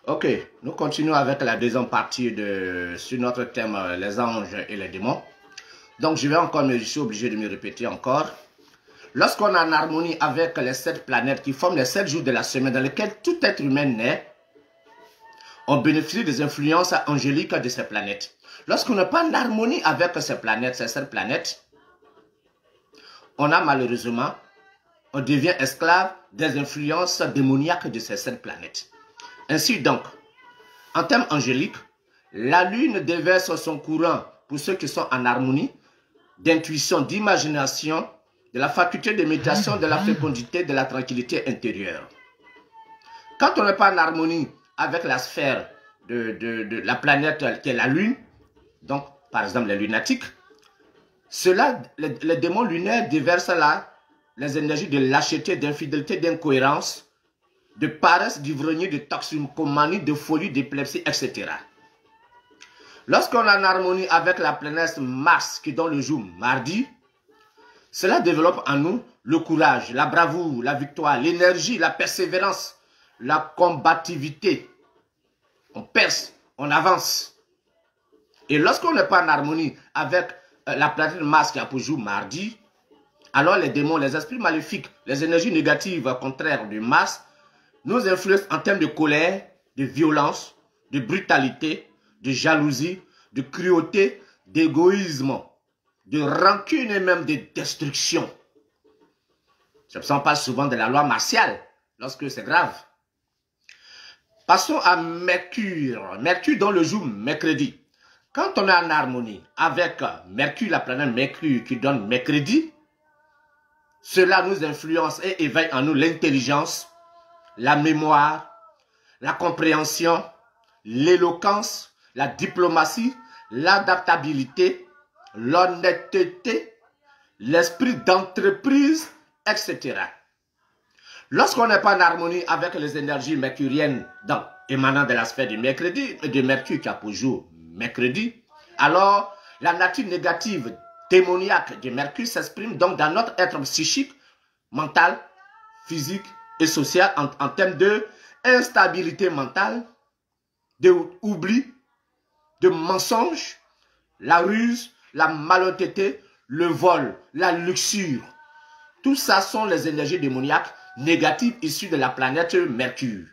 Ok, nous continuons avec la deuxième partie sur notre thème les anges et les démons. Donc je suis obligé de me répéter encore. Lorsqu'on est en harmonie avec les 7 planètes qui forment les 7 jours de la semaine dans lesquels tout être humain naît, on bénéficie des influences angéliques de ces planètes. Lorsqu'on n'est pas en harmonie avec ces planètes, ces 7 planètes, on devient esclave des influences démoniaques de ces 7 planètes. Ainsi donc, en termes angéliques, la lune déverse son courant pour ceux qui sont en harmonie, d'intuition, d'imagination, de la faculté de méditation, de la fécondité, de la tranquillité intérieure. Quand on n'est pas en harmonie avec la sphère de la planète qui est la lune, donc par exemple les lunatiques, les démons lunaires déversent là les énergies de lâcheté, d'infidélité, d'incohérence, de paresse, d'ivrognerie, de toxicomanie, de folie, d'épilepsie, etc. Lorsqu'on est en harmonie avec la planète Mars qui donne le jour mardi, cela développe en nous le courage, la bravoure, la victoire, l'énergie, la persévérance, la combativité. On perce, on avance. Et lorsqu'on n'est pas en harmonie avec la planète Mars qui a pour jour mardi, alors les démons, les esprits maléfiques, les énergies négatives contraires de Mars nous influencent en termes de colère, de violence, de brutalité, de jalousie, de cruauté, d'égoïsme, de rancune et même de destruction. Ça ne parle pas souvent de la loi martiale, lorsque c'est grave. Passons à Mercure. Mercure dans le jour mercredi. Quand on est en harmonie avec Mercure, la planète Mercure qui donne mercredi, cela nous influence et éveille en nous l'intelligence, la mémoire, la compréhension, l'éloquence, la diplomatie, l'adaptabilité, l'honnêteté, l'esprit d'entreprise, etc. Lorsqu'on n'est pas en harmonie avec les énergies mercuriennes émanant de la sphère du mercredi et de Mercure qui a pour jour mercredi, alors la nature négative démoniaque de Mercure s'exprime donc dans notre être psychique, mental, physique et social en termes de instabilité mentale, de oubli, de mensonge, la ruse, la malhonnêteté, le vol, la luxure. Tout ça sont les énergies démoniaques négatives issues de la planète Mercure.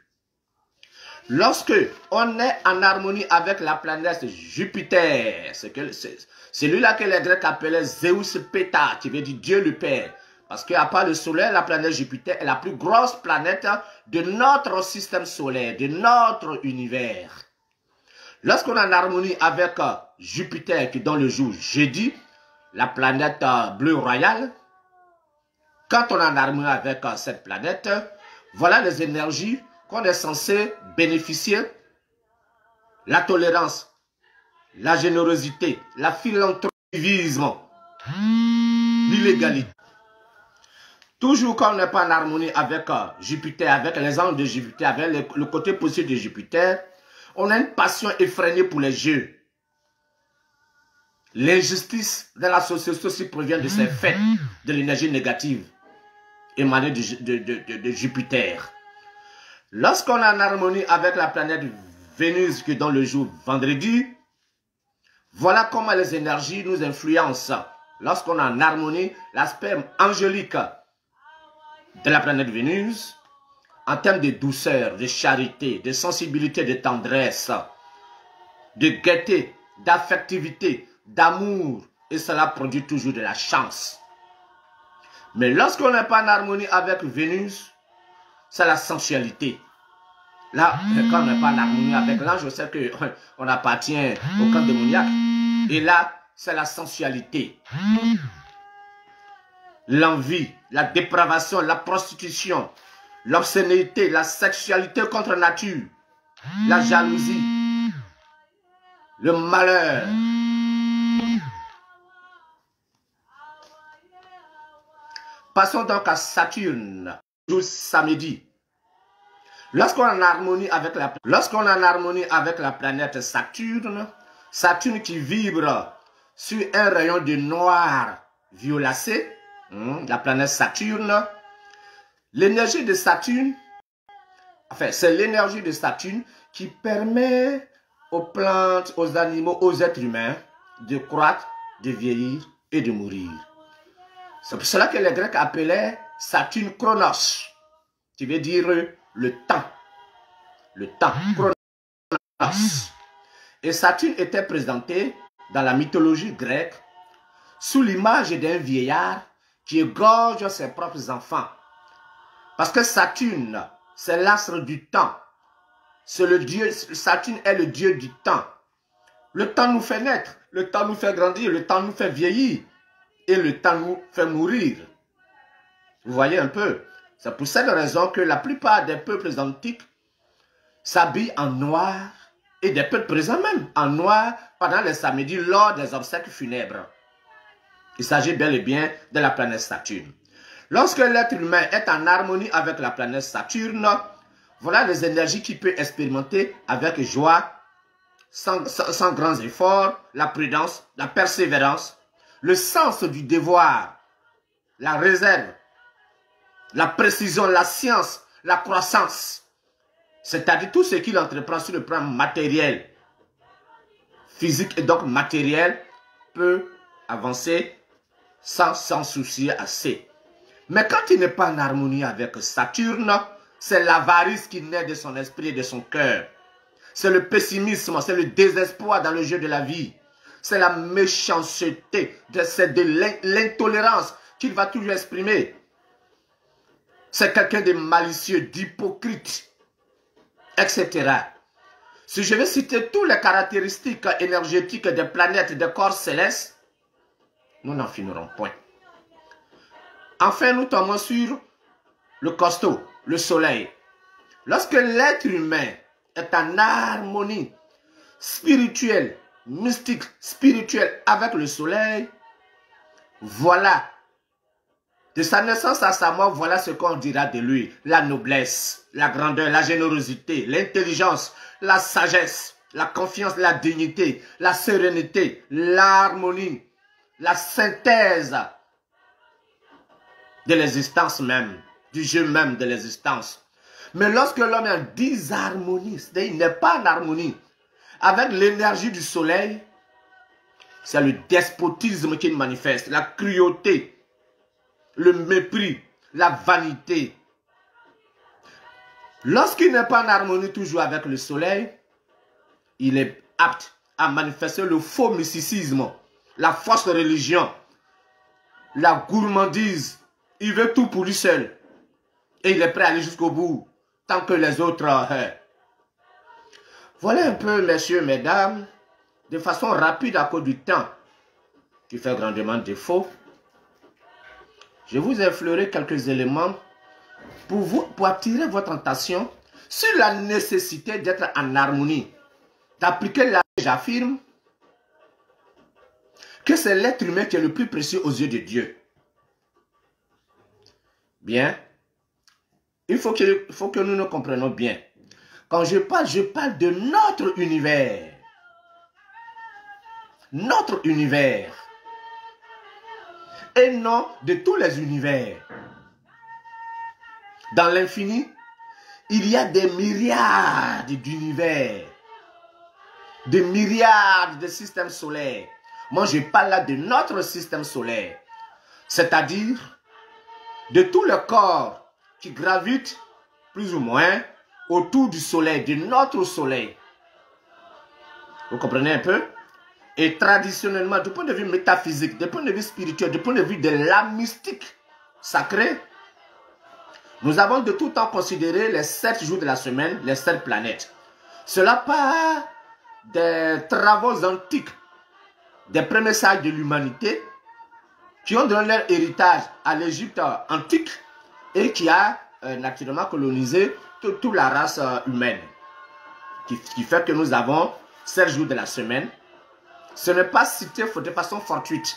Lorsque on est en harmonie avec la planète Jupiter, c'est lui-là que les Grecs appelaient Zeus Peta, qui veut dire Dieu le Père. Parce qu'à part le Soleil, la planète Jupiter est la plus grosse planète de notre système solaire, de notre univers. Lorsqu'on est en harmonie avec Jupiter, qui donne le jour jeudi, la planète bleue royale, quand on est en harmonie avec cette planète, voilà les énergies qu'on est censé bénéficier. La tolérance, la générosité, la philanthropisme, l'illégalité. Toujours quand on n'est pas en harmonie avec Jupiter, avec les anges de Jupiter, avec le côté positif de Jupiter, on a une passion effrénée pour les jeux. L'injustice dans la société aussi provient de ces faits, de l'énergie négative émanée de Jupiter. Lorsqu'on est en harmonie avec la planète Vénus qui donne le jour vendredi, voilà comment les énergies nous influencent. Lorsqu'on est en harmonie, l'aspect angélique de la planète Vénus, en termes de douceur, de charité, de sensibilité, de tendresse, de gaieté, d'affectivité, d'amour, et cela produit toujours de la chance. Mais lorsqu'on n'est pas en harmonie avec Vénus, c'est la sensualité. Là, quand on n'est pas en harmonie avec l'ange, je sais qu'on appartient au camp démoniaque. Et là, c'est la sensualité. L'envie, la dépravation, la prostitution, l'obscénité, la sexualité contre nature, la jalousie, le malheur. Passons donc à Saturne, jour samedi. Lorsqu'on est en harmonie avec la planète Saturne, Saturne qui vibre sur un rayon de noir violacé, la planète Saturne, l'énergie de Saturne enfin, c'est l'énergie de Saturne qui permet aux plantes, aux animaux, aux êtres humains de croître, de vieillir et de mourir. C'est pour cela que les Grecs appelaient Saturne Chronos, qui veut dire le temps. Le temps, Chronos. Et Saturne était présenté dans la mythologie grecque sous l'image d'un vieillard qui égorge ses propres enfants. Parce que Saturne, c'est l'astre du temps. C'est le dieu, Saturne est le dieu du temps. Le temps nous fait naître, le temps nous fait grandir, le temps nous fait vieillir et le temps nous fait mourir. Vous voyez un peu? C'est pour cette raison que la plupart des peuples antiques s'habillent en noir et des peuples présents même en noir pendant les samedis lors des obsèques funèbres. Il s'agit bel et bien de la planète Saturne. Lorsque l'être humain est en harmonie avec la planète Saturne, voilà les énergies qu'il peut expérimenter avec joie, sans grands efforts, la prudence, la persévérance, le sens du devoir, la réserve, la précision, la science, la croissance. C'est-à-dire tout ce qu'il entreprend sur le plan matériel, physique et donc matériel, peut avancer sans s'en soucier assez. Mais quand il n'est pas en harmonie avec Saturne, c'est l'avarice qui naît de son esprit et de son cœur. C'est le pessimisme, c'est le désespoir dans le jeu de la vie. C'est la méchanceté, c'est de l'intolérance qu'il va toujours exprimer. C'est quelqu'un de malicieux, d'hypocrite, etc. Si je vais citer toutes les caractéristiques énergétiques des planètes, des corps célestes, nous n'en finirons point. Enfin, nous tombons sur le costaud, le soleil. Lorsque l'être humain est en harmonie spirituelle, mystique, spirituelle avec le soleil, voilà, de sa naissance à sa mort, voilà ce qu'on dira de lui. La noblesse, la grandeur, la générosité, l'intelligence, la sagesse, la confiance, la dignité, la sérénité, l'harmonie, la synthèse de l'existence même, du jeu même de l'existence. Mais lorsque l'homme est en disharmonie, c'est-à-dire il n'est pas en harmonie avec l'énergie du soleil, c'est le despotisme qu'il manifeste, la cruauté, le mépris, la vanité. Lorsqu'il n'est pas en harmonie toujours avec le soleil, il est apte à manifester le faux mysticisme, la fausse religion, la gourmandise. Il veut tout pour lui seul. Et il est prêt à aller jusqu'au bout, tant que les autres... Voilà un peu, messieurs, mesdames, de façon rapide à cause du temps, qui fait grandement défaut. Je vous ai effleuré quelques éléments pour attirer votre attention sur la nécessité d'être en harmonie, d'appliquer la... J'affirme que c'est l'être humain qui est le plus précieux aux yeux de Dieu. Bien, il faut que nous nous comprenions bien. Quand je parle de notre univers. Notre univers. Et non de tous les univers. Dans l'infini, il y a des myriades d'univers. Des myriades de systèmes solaires. Moi, je parle là de notre système solaire. C'est-à-dire de tout le corps qui gravitent plus ou moins autour du soleil, de notre soleil. Vous comprenez un peu? Et traditionnellement, du point de vue métaphysique, du point de vue spirituel, du point de vue de la mystique sacrée, nous avons de tout temps considéré les 7 jours de la semaine, les 7 planètes. Cela part des travaux antiques, des premiers sages de l'humanité, qui ont donné leur héritage à l'Égypte antique et qui a naturellement colonisé toute la race humaine. Qui fait que nous avons 7 jours de la semaine. Ce n'est pas cité de façon fortuite.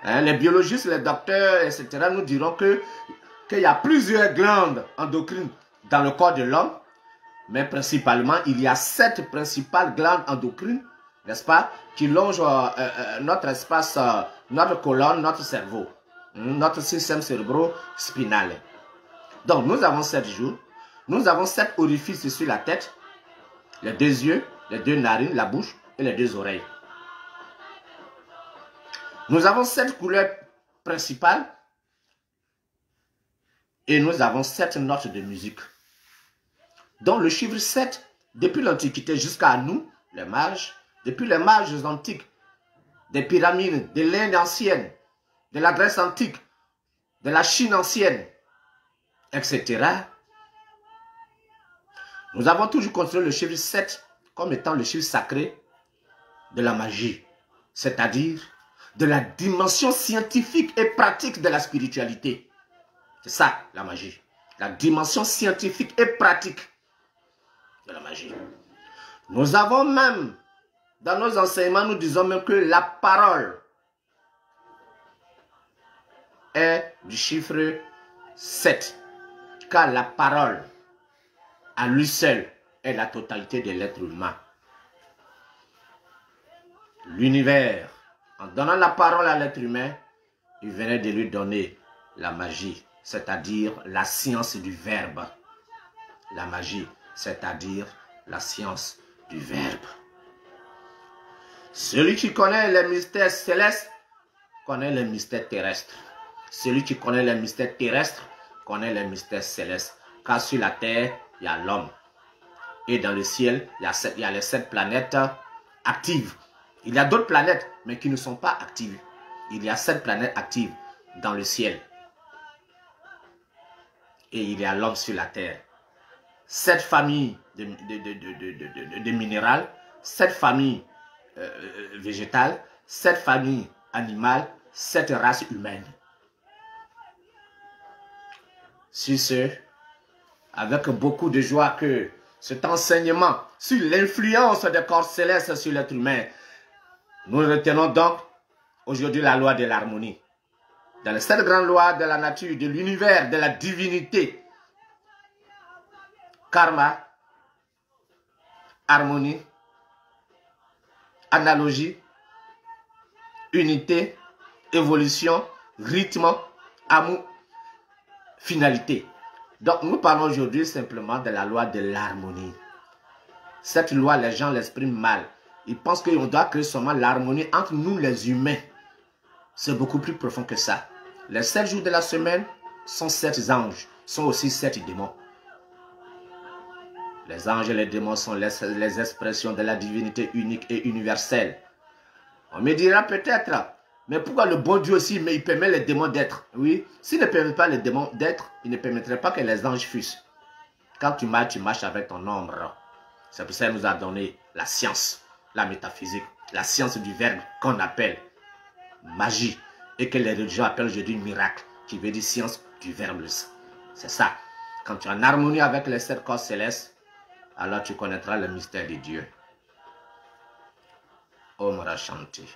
Les biologistes, les docteurs, etc. nous diront qu'il y a plusieurs glandes endocrines dans le corps de l'homme. Mais principalement, il y a 7 principales glandes endocrines, n'est-ce pas, qui longent notre espace, notre colonne, notre cerveau, notre système cérébro-spinal. Donc, nous avons 7 jours. Nous avons 7 orifices sur la tête, les 2 yeux, les 2 narines, la bouche et les 2 oreilles. Nous avons 7 couleurs principales et nous avons 7 notes de musique. Donc le chiffre 7, depuis l'Antiquité jusqu'à nous, les mages, depuis les mages antiques, des pyramides, de l'Inde ancienne, de la Grèce antique, de la Chine ancienne, etc. Nous avons toujours considéré le chiffre 7 comme étant le chiffre sacré de la magie, c'est-à-dire de la dimension scientifique et pratique de la spiritualité. C'est ça la magie, la dimension scientifique et pratique de la magie. Nous avons même, dans nos enseignements, nous disons même que la parole est du chiffre 7, car la parole à lui seul est la totalité de l'être humain. L'univers, en donnant la parole à l'être humain, il venait de lui donner la magie, c'est-à-dire la science du verbe. La magie, c'est-à-dire la science du verbe. Celui qui connaît les mystères célestes connaît les mystères terrestres. Celui qui connaît les mystères terrestres connaît les mystères célestes. Car sur la terre, il y a l'homme. Et dans le ciel, il y a les 7 planètes actives. Il y a d'autres planètes, mais qui ne sont pas actives. Il y a 7 planètes actives dans le ciel. Et il y a l'homme sur la terre. 7 familles de minérales, 7 familles végétales, 7 familles animales, 7 races humaines. Sur ce, avec beaucoup de joie que cet enseignement sur l'influence des corps célestes sur l'être humain, nous retenons donc aujourd'hui la loi de l'harmonie. Dans les 7 grandes lois de la nature, de l'univers, de la divinité, karma, harmonie, analogie, unité, évolution, rythme, amour, finalité. Donc nous parlons aujourd'hui simplement de la loi de l'harmonie. Cette loi, les gens l'expriment mal. Ils pensent qu'on doit créer seulement l'harmonie entre nous les humains. C'est beaucoup plus profond que ça. Les 7 jours de la semaine sont 7 anges, sont aussi 7 démons. Les anges et les démons sont les expressions de la divinité unique et universelle. On me dira peut-être, mais pourquoi le bon Dieu aussi, mais il permet les démons d'être? Oui, s'il ne permet pas les démons d'être, il ne permettrait pas que les anges fussent. Quand tu marches avec ton ombre. C'est pour ça qu'il nous a donné la science, la métaphysique, la science du verbe qu'on appelle magie et que les religions appellent aujourd'hui miracle, qui veut dire science du verbe. C'est ça. Quand tu es en harmonie avec les 7 corps célestes, alors tu connaîtras le mystère de Dieu. Om Shanti.